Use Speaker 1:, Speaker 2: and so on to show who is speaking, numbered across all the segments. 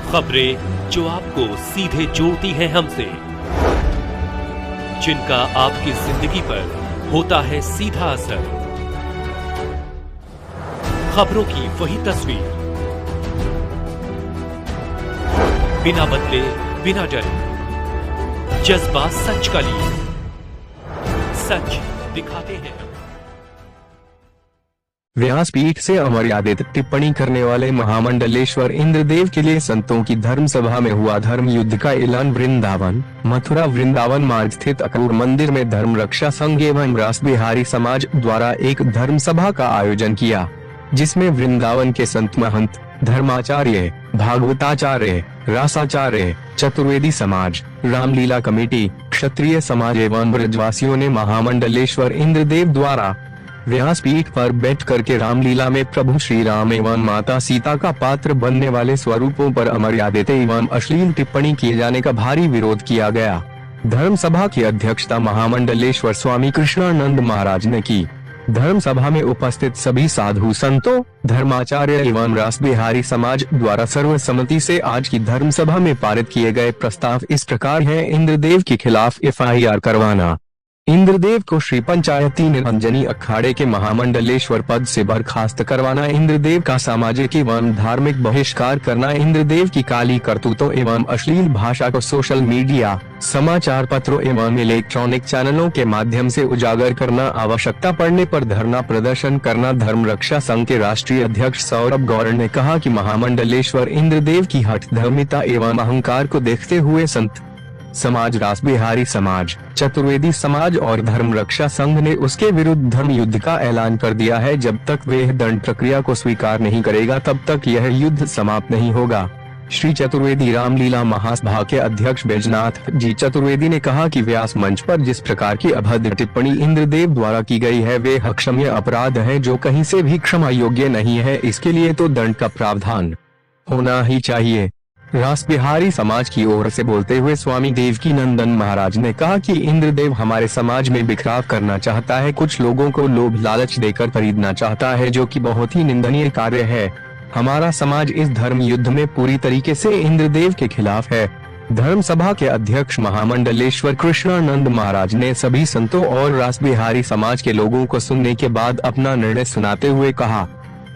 Speaker 1: खबरें जो आपको सीधे जोड़ती हैं हमसे, जिनका आपकी जिंदगी पर होता है सीधा असर। खबरों की वही तस्वीर, बिना बदले बिना डरे, जज्बा सच का लिए, सच दिखाते हैं।
Speaker 2: व्यासपीठ से अमर्यादित टिप्पणी करने वाले महामंडलेश्वर इंद्रदेव के लिए संतों की धर्म सभा में हुआ धर्म युद्ध का ऐलान। वृंदावन मथुरा वृंदावन मार्ग स्थित अक्रूर मंदिर में धर्म रक्षा संघ एवं रास बिहारी समाज द्वारा एक धर्म सभा का आयोजन किया, जिसमें वृंदावन के संत महंत, धर्माचार्य, भागवताचार्य, रासाचार्य, चतुर्वेदी समाज, रामलीला कमेटी, क्षत्रिय समाज एवं ब्रजवासियों ने महामंडलेश्वर इंद्रदेव द्वारा व्यासपीठ पर बैठ करके रामलीला में प्रभु श्री राम एवं माता सीता का पात्र बनने वाले स्वरूपों पर अमर्यादित एवं अश्लील टिप्पणी किए जाने का भारी विरोध किया गया। धर्म सभा की अध्यक्षता महामंडलेश्वर स्वामी कृष्णानंद महाराज ने की। धर्म सभा में उपस्थित सभी साधु संतों, धर्माचार्य एवं रास बिहारी समाज द्वारा सर्वसम्मति से आज की धर्म सभा में पारित किए गए प्रस्ताव इस प्रकार है। इंद्रदेव के खिलाफ FIR करवाना, इंद्रदेव को श्री पंचायती निरंजनी अखाड़े के महामंडलेश्वर पद से बर्खास्त करवाना, इंद्रदेव का सामाजिक एवं धार्मिक बहिष्कार करना, इंद्रदेव की काली करतूतों एवं अश्लील भाषा को सोशल मीडिया, समाचार पत्रों एवं इलेक्ट्रॉनिक चैनलों के माध्यम से उजागर करना, आवश्यकता पड़ने पर धरना प्रदर्शन करना। धर्म रक्षा संघ के राष्ट्रीय अध्यक्ष सौरभ गौड़ ने कहा कि महामंडलेश्वर इंद्रदेव की हठधर्मिता एवं अहंकार को देखते हुए संत समाज, रास बिहारी समाज, चतुर्वेदी समाज और धर्म रक्षा संघ ने उसके विरुद्ध धर्म युद्ध का ऐलान कर दिया है। जब तक वह दंड प्रक्रिया को स्वीकार नहीं करेगा तब तक यह युद्ध समाप्त नहीं होगा। श्री चतुर्वेदी रामलीला महासभा के अध्यक्ष बैजनाथ जी चतुर्वेदी ने कहा कि व्यास मंच पर जिस प्रकार की अभद्र टिप्पणी इंद्रदेव द्वारा की गई है वे अक्षम्य अपराध है जो कहीं से भी क्षमा योग्य नहीं है। इसके लिए तो दंड का प्रावधान होना ही चाहिए। रास बिहारी समाज की ओर से बोलते हुए स्वामी देवकीनंदन महाराज ने कहा कि इंद्रदेव हमारे समाज में बिखराव करना चाहता है, कुछ लोगों को लोभ लालच देकर खरीदना चाहता है, जो कि बहुत ही निंदनीय कार्य है। हमारा समाज इस धर्म युद्ध में पूरी तरीके से इंद्रदेव के खिलाफ है। धर्म सभा के अध्यक्ष महामंडलेश्वर कृष्णानंद महाराज ने सभी संतों और रास बिहारी समाज के लोगों को सुनने के बाद अपना निर्णय सुनाते हुए कहा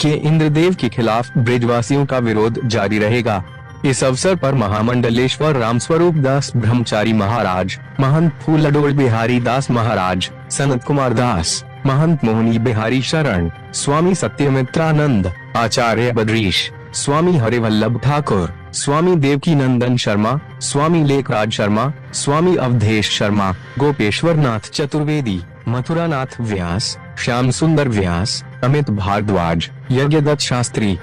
Speaker 2: कि इंद्रदेव के खिलाफ ब्रजवासियों का विरोध जारी रहेगा। इस अवसर पर महामंडलेश्वर रामस्वरूप दास ब्रह्मचारी महाराज, महंत फूलडोल बिहारी दास महाराज, सनत कुमार दास, महंत मोहनी बिहारी शरण, स्वामी सत्यमित्रानंद, आचार्य बद्रीश, स्वामी हरिवल्लभ ठाकुर, स्वामी देवकीनंदन शर्मा, स्वामी लेखराज शर्मा, स्वामी अवधेश शर्मा, गोपेश्वर नाथ चतुर्वेदी, मथुरानाथ व्यास, श्याम सुंदर व्यास, अमित भारद्वाज, यज्ञदत्त शास्त्री,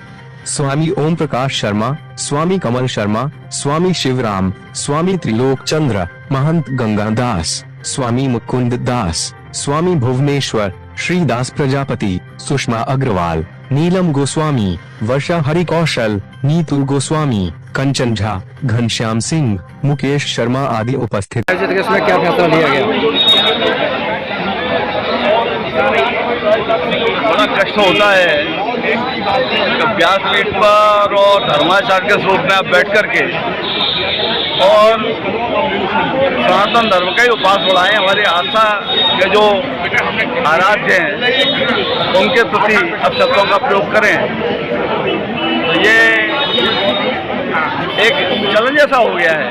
Speaker 2: स्वामी ओम प्रकाश शर्मा, स्वामी कमल शर्मा, स्वामी शिवराम, स्वामी त्रिलोक चंद्र, महंत गंगा दास, स्वामी मुकुंद दास, स्वामी भुवनेश्वर, श्री दास प्रजापति, सुषमा अग्रवाल, नीलम गोस्वामी, वर्षा हरि कौशल, नीतू गोस्वामी, कंचन झा, घनश्याम सिंह, मुकेश शर्मा आदि उपस्थित।
Speaker 3: इसमें क्या फैसला लिया गया?
Speaker 4: बड़ा कष्ट होता है व्यासपीठ पर और धर्माचार्य के स्वरूप में आप बैठ करके और सनातन धर्म का ही उपास बढ़ाएं, हमारी आस्था के जो आराध्य हैं उनके प्रति अब शब्दों का प्रयोग करें। तो ये एक चैलेंज ऐसा हो गया है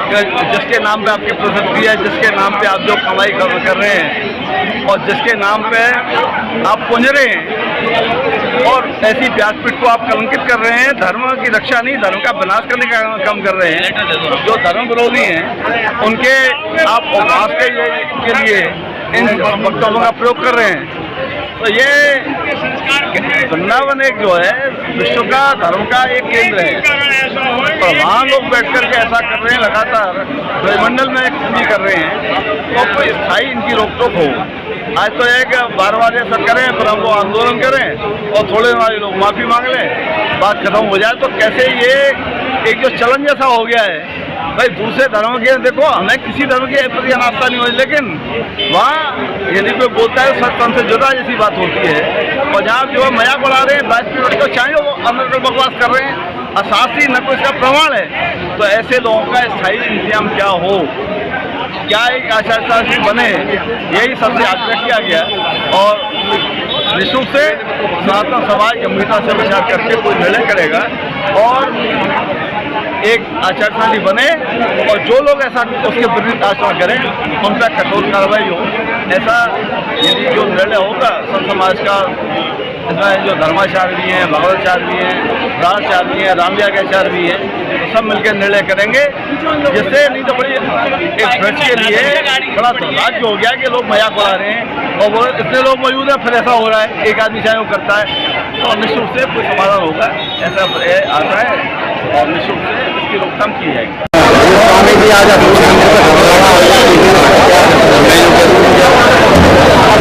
Speaker 4: कि जिसके नाम पे आपकी प्रसिद्धि है, जिसके नाम पे आप जो कमाई कर रहे हैं और जिसके नाम पे आप पुंज रहे हैं और ऐसी व्यासपीठ को आप कलंकित कर रहे हैं, धर्म की रक्षा नहीं धर्म का विनाश करने का काम कर रहे हैं। जो धर्म विरोधी हैं उनके आप उपहास के लिए इन वक्तव्यों का प्रयोग कर रहे हैं। तो ये वृंदावन एक जो है विश्व का धर्म का एक केंद्र है, तो वहाँ लोग बैठ करके ऐसा कर रहे हैं, लगातार ब्रह्मंडल में भी कर रहे हैं, तो कोई स्थायी इनकी रोक टोक हो। आज तो एक बार बार ऐसा करें फिर हम वो आंदोलन करें और थोड़े हमारे लोग माफ़ी मांग लें, बात खत्म हो जाए। तो कैसे ये एक जो चलन जैसा हो गया है भाई, दूसरे धर्म के देखो हमें किसी धर्म के प्रति अनास्था नहीं हो, लेकिन वहाँ यदि कोई बोलता है सत्संग से जुदा जैसी बात होती है और जहाँ जो मजाक उड़ा रहे हैं बात को चाहे वो अंदर बकवास कर रहे हैं अशास्त्री न कोई इसका प्रमाण है, तो ऐसे लोगों का स्थायी इंतजाम क्या हो, क्या एक आचार संहिता बने, यही सबसे आग्रह किया गया। और निःशुल्क से सनातन समाज गंभीरता से विचार करके कोई निर्णय करेगा और एक आचार संहिता बने, और जो लोग ऐसा उसके विरुद्ध आचरण करें उन पर कठोर कार्रवाई हो। ऐसा यदि जो निर्णय होगा संत समाज का, इसमें जो धर्माचार्य भी हैं, भागवताचार्य भी हैं, राजाचार्य भी हैं, रामयाग आचार्य भी हैं, तो सब मिलकर निर्णय करेंगे, जिससे नहीं तो बड़ी एक ब्रज के लिए बड़ा दुर्भाग्य हो गया कि लोग मजाक उड़ा रहे हैं और वो इतने लोग मौजूद हैं, फिर ऐसा हो रहा है, एक आदमी चाहे वो करता है, तो निश्चित रूप से कोई समाधान होगा, ऐसा आता है और निश्चित रूप से इसकी रोकथाम की जाएगी।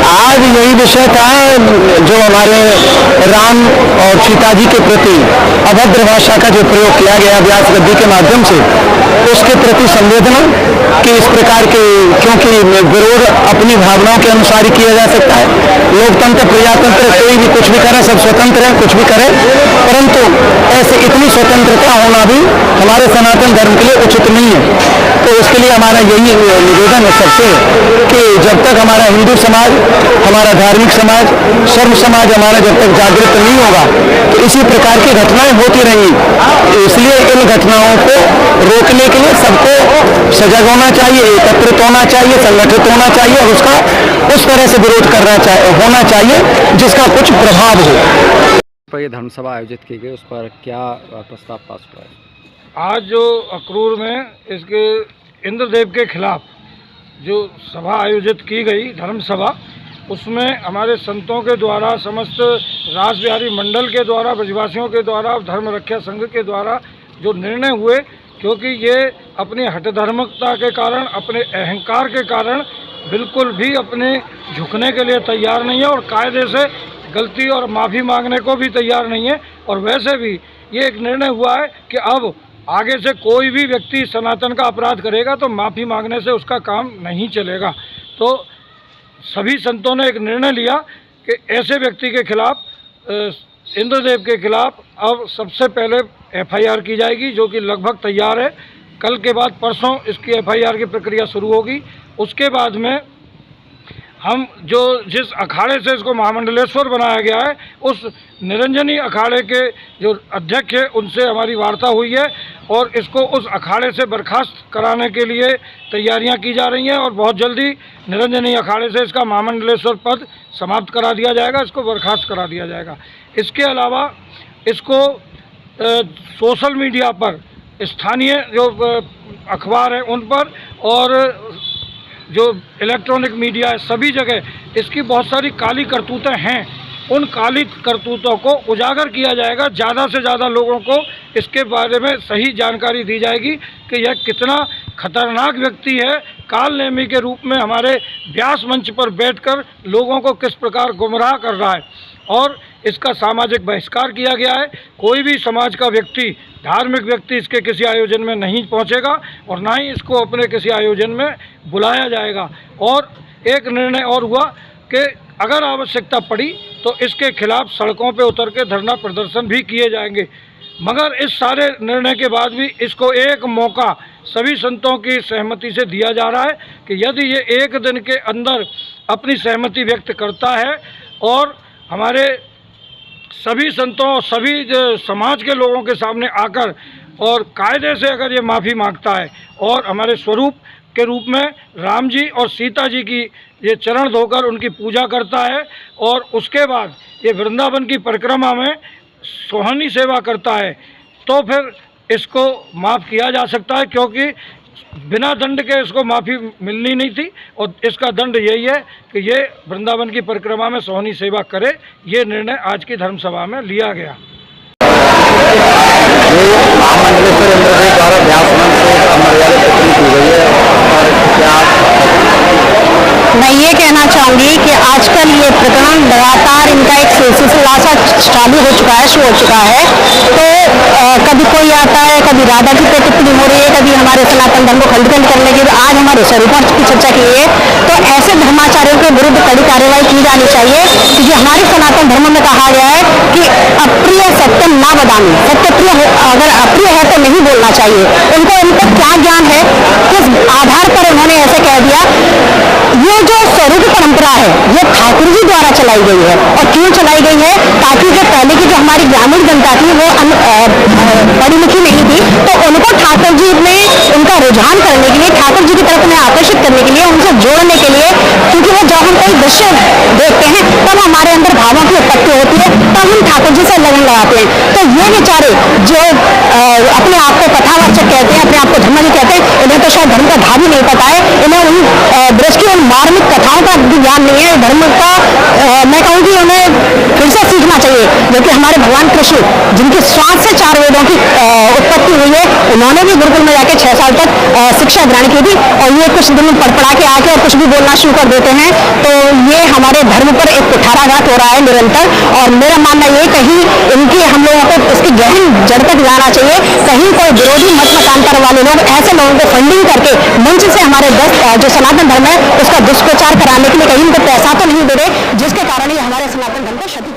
Speaker 3: आज यही विषय था जो हमारे राम और सीता जी के प्रति अभद्र भाषा का जो प्रयोग किया गया व्यास गद्दी के माध्यम से, उसके प्रति संवेदना कि इस प्रकार के, क्योंकि विरोध अपनी भावनाओं के अनुसार ही किया जा सकता है। लोकतंत्र, प्रजातंत्र, कोई भी कुछ भी करे, सब स्वतंत्र है, कुछ भी करे, परंतु ऐसे इतनी स्वतंत्रता होना भी हमारे सनातन धर्म के लिए उचित नहीं है। तो उसके लिए हमारा यही निवेदन है सबसे कि जब तक हमारा हिंदू समाज, हमारा धार्मिक समाज, सर्व समाज हमारा जब तक जागृत नहीं होगा तो इसी प्रकार की घटनाएं होती रहेंगी। इसलिए इन घटनाओं को रोकने के लिए सबको सजग होना चाहिए, एकत्रित होना चाहिए, संगठित होना चाहिए और उसका उस तरह से विरोध होना चाहिए जिसका कुछ प्रभाव हो।
Speaker 5: पर ये धर्म सभा आयोजित की गई, उस पर क्या प्रस्ताव पास हुआ है?
Speaker 6: आज जो अक्रूर में इसके इंद्रदेव के खिलाफ जो सभा आयोजित की गई, धर्म सभा, उसमें हमारे संतों के द्वारा, समस्त रासबिहारी मंडल के द्वारा, ब्रजवासियों के द्वारा, धर्म रक्षा संघ के द्वारा जो निर्णय हुए, क्योंकि ये अपनी हठधर्मता के कारण, अपने अहंकार के कारण बिल्कुल भी अपने झुकने के लिए तैयार नहीं है और कायदे से गलती और माफ़ी मांगने को भी तैयार नहीं है। और वैसे भी ये एक निर्णय हुआ है कि अब आगे से कोई भी व्यक्ति सनातन का अपराध करेगा तो माफ़ी मांगने से उसका काम नहीं चलेगा। तो सभी संतों ने एक निर्णय लिया कि ऐसे व्यक्ति के खिलाफ, इंद्रदेव के खिलाफ अब सबसे पहले एफआईआर की जाएगी, जो कि लगभग तैयार है। कल के बाद परसों इसकी एफआईआर की प्रक्रिया शुरू होगी। उसके बाद में हम जो जिस अखाड़े से इसको महामंडलेश्वर बनाया गया है, उस निरंजनी अखाड़े के जो अध्यक्ष है उनसे हमारी वार्ता हुई है और इसको उस अखाड़े से बर्खास्त कराने के लिए तैयारियां की जा रही हैं और बहुत जल्दी निरंजनी अखाड़े से इसका महामंडलेश्वर पद समाप्त करा दिया जाएगा, इसको बर्खास्त करा दिया जाएगा। इसके अलावा इसको सोशल मीडिया पर, स्थानीय जो अखबार हैं उन पर और जो इलेक्ट्रॉनिक मीडिया है, सभी जगह इसकी बहुत सारी काली करतूतें हैं। उन काली करतूतों को उजागर किया जाएगा, ज़्यादा से ज़्यादा लोगों को इसके बारे में सही जानकारी दी जाएगी कि यह कितना खतरनाक व्यक्ति है। काल नेमी के रूप में हमारे व्यास मंच पर बैठकर लोगों को किस प्रकार गुमराह कर रहा है और इसका सामाजिक बहिष्कार किया गया है। कोई भी समाज का व्यक्ति, धार्मिक व्यक्ति इसके किसी आयोजन में नहीं पहुंचेगा और ना ही इसको अपने किसी आयोजन में बुलाया जाएगा। और एक निर्णय और हुआ कि अगर आवश्यकता पड़ी तो इसके खिलाफ सड़कों पे उतर के धरना प्रदर्शन भी किए जाएंगे। मगर इस सारे निर्णय के बाद भी इसको एक मौका सभी संतों की सहमति से दिया जा रहा है कि यदि ये एक दिन के अंदर अपनी सहमति व्यक्त करता है और हमारे सभी संतों और सभी समाज के लोगों के सामने आकर और कायदे से अगर ये माफ़ी मांगता है और हमारे स्वरूप के रूप में राम जी और सीता जी की ये चरण धोकर उनकी पूजा करता है और उसके बाद ये वृंदावन की परिक्रमा में सोहनी सेवा करता है, तो फिर इसको माफ़ किया जा सकता है, क्योंकि बिना दंड के इसको माफ़ी मिलनी नहीं थी और इसका दंड यही है कि ये वृंदावन की परिक्रमा में सोहनी सेवा करे। ये निर्णय आज की धर्म सभा में लिया गया।
Speaker 7: मैं ये कहना चाहूँगी कि आजकल ये प्रकरण लगातार इनका एक सिलसिला सा चालू हो चुका है, शुरू हो चुका है। तो कभी कोई आता है, कभी राधा की पे टिप्पणी हो रही है, कभी हमारे सनातन धर्म को खंड करने की, आज हमारे स्वरूपों की चर्चा की है। तो ऐसे धर्माचार्यों के विरुद्ध कड़ी कार्रवाई की जानी चाहिए, क्योंकि हमारे सनातन धर्म में कहा गया है कि अप्रिय सत्यम ना वदामि, सत्य प्रिय अगर अप्रिय है तो नहीं बोलना चाहिए। उनको इनका क्या ज्ञान है, किस आधार पर उन्होंने ऐसे कह दिया। ये जो स्वरूप परंपरा है ये ठाकुर जी द्वारा चलाई गई है, और क्यों चलाई गई है, ताकि जो पहले की जो हमारी ग्रामीण जनता थी वो पढ़ी लिखी नहीं थी, तो उनको ठाकुर जी में उनका रुझान करने के लिए, ठाकुर जी की तरफ उन्हें आकर्षित करने के लिए, उनसे जोड़ने के लिए, क्योंकि वो जब हम कोई दृश्य देखते हैं तब हमारे अंदर भावों की उत्पत्ति होती है, तब हम ठाकुर जी से लगन लगाते हैं। तो ये बेचारे जो अपने आप को कथावाचक कहते हैं, अपने आप को धर्म जी कहते हैं, इन्हें तो शायद धर्म का भाव ही नहीं पता है, इन्हें उन दृष्टि उन मार्मिक कथाओं का भी ज्ञान नहीं है। धर्म का मैं कहूँगी उन्हें फिर से सीखना चाहिए, जो कि हमारे भगवान कृष्ण जिनकी श्वास से 4 वेदों की उत्पत्ति हुई है, उन्होंने भी गुरुकुल में जाके 6 साल तक शिक्षा ग्रहण की थी, और ये कुछ दिन पढ़ा के आके और कुछ भी बोलना शुरू कर देते हैं। तो ये हमारे धर्म पर एक कुठाराघात हो रहा है निरंतर, और मेरा मानना ये कहीं इनकी हम लोगों को इसकी गहन जड़ तक जाना चाहिए। कहीं कोई विरोधी मत मतांतर वाले लोग ऐसे लोगों को फंडिंग करके मंच से हमारे जो सनातन धर्म है उसका दुष्प्रचार कराने के लिए कहीं उनको पैसा तो नहीं दे रहे, जिसके कारण ये हमारे सनातन धर्म को क्षति